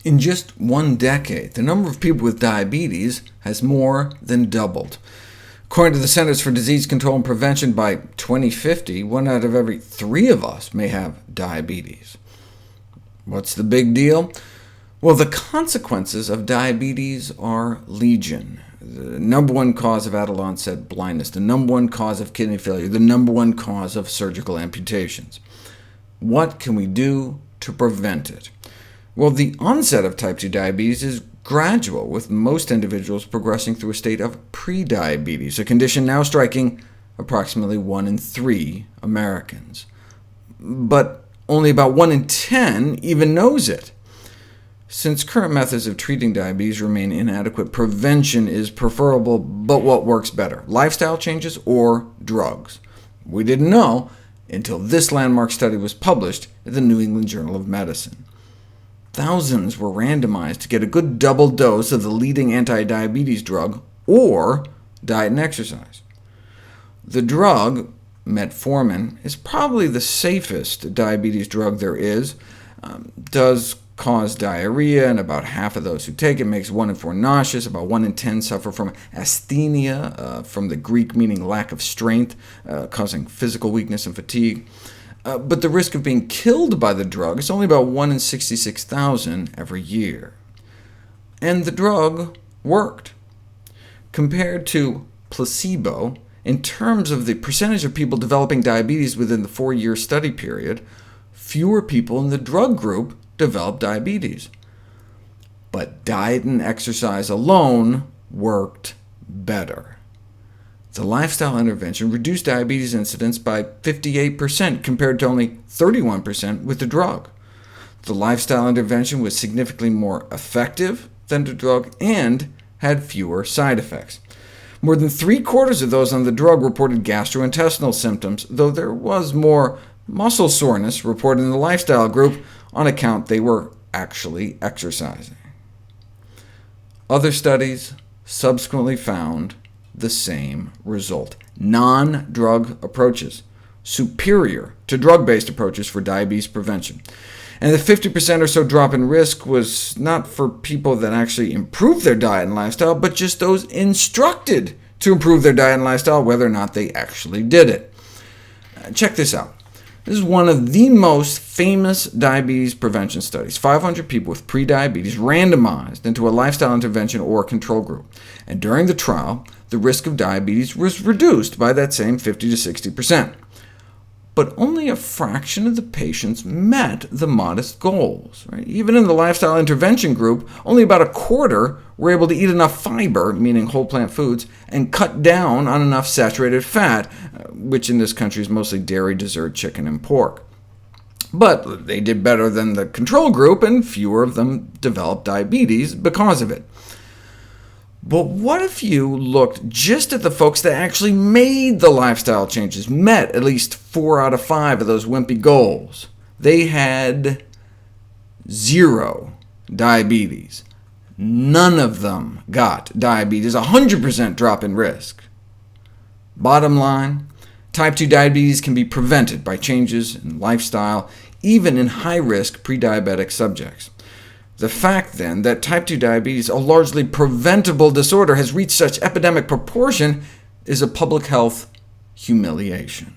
In just 1 decade, the number of people with diabetes has more than doubled. According to the Centers for Disease Control and Prevention, by 2050, 1 out of every 3 of us may have diabetes. What's the big deal? Well, the consequences of diabetes are legion. The number 1 cause of adult-onset blindness, the number 1 cause of kidney failure, the number 1 cause of surgical amputations. What can we do to prevent it? Well, the onset of type 2 diabetes is gradual, with most individuals progressing through a state of prediabetes, a condition now striking approximately 1 in 3 Americans. But only about 1 in 10 even knows it. Since current methods of treating diabetes remain inadequate, prevention is preferable, but what works better, lifestyle changes or drugs? We didn't know until this landmark study was published in the New England Journal of Medicine. Thousands were randomized to get a good double dose of the leading anti-diabetes drug, or diet and exercise. The drug, metformin, is probably the safest diabetes drug there is. Does cause diarrhea, and about half of those who take it makes 1 in 4 nauseous. About 1 in 10 suffer from asthenia, from the Greek meaning lack of strength, causing physical weakness and fatigue. But the risk of being killed by the drug is only about 1 in 66,000 every year. And the drug worked. Compared to placebo, in terms of the percentage of people developing diabetes within the 4-year study period, fewer people in the drug group developed diabetes. But diet and exercise alone worked better. The lifestyle intervention reduced diabetes incidence by 58%, compared to only 31% with the drug. The lifestyle intervention was significantly more effective than the drug and had fewer side effects. More than 3/4 of those on the drug reported gastrointestinal symptoms, though there was more muscle soreness reported in the lifestyle group on account they were actually exercising. Other studies subsequently found the same result. Non-drug approaches, superior to drug-based approaches for diabetes prevention. And the 50% or so drop in risk was not for people that actually improved their diet and lifestyle, but just those instructed to improve their diet and lifestyle, whether or not they actually did it. Check this out. This is one of the most famous diabetes prevention studies. 500 people with prediabetes randomized into a lifestyle intervention or control group. And during the trial, the risk of diabetes was reduced by that same 50 to 60%. But only a fraction of the patients met the modest goals. Even in the lifestyle intervention group, only about 1/4 were able to eat enough fiber, meaning whole plant foods, and cut down on enough saturated fat, which in this country is mostly dairy, dessert, chicken, and pork. But they did better than the control group, and fewer of them developed diabetes because of it. But what if you looked just at the folks that actually made the lifestyle changes, met at least 4 out of 5 of those wimpy goals? They had 0 diabetes. None of them got diabetes, 100% drop in risk. Bottom line, type 2 diabetes can be prevented by changes in lifestyle, even in high-risk prediabetic subjects. The fact, then, that type 2 diabetes, a largely preventable disorder, has reached such epidemic proportion is a public health humiliation.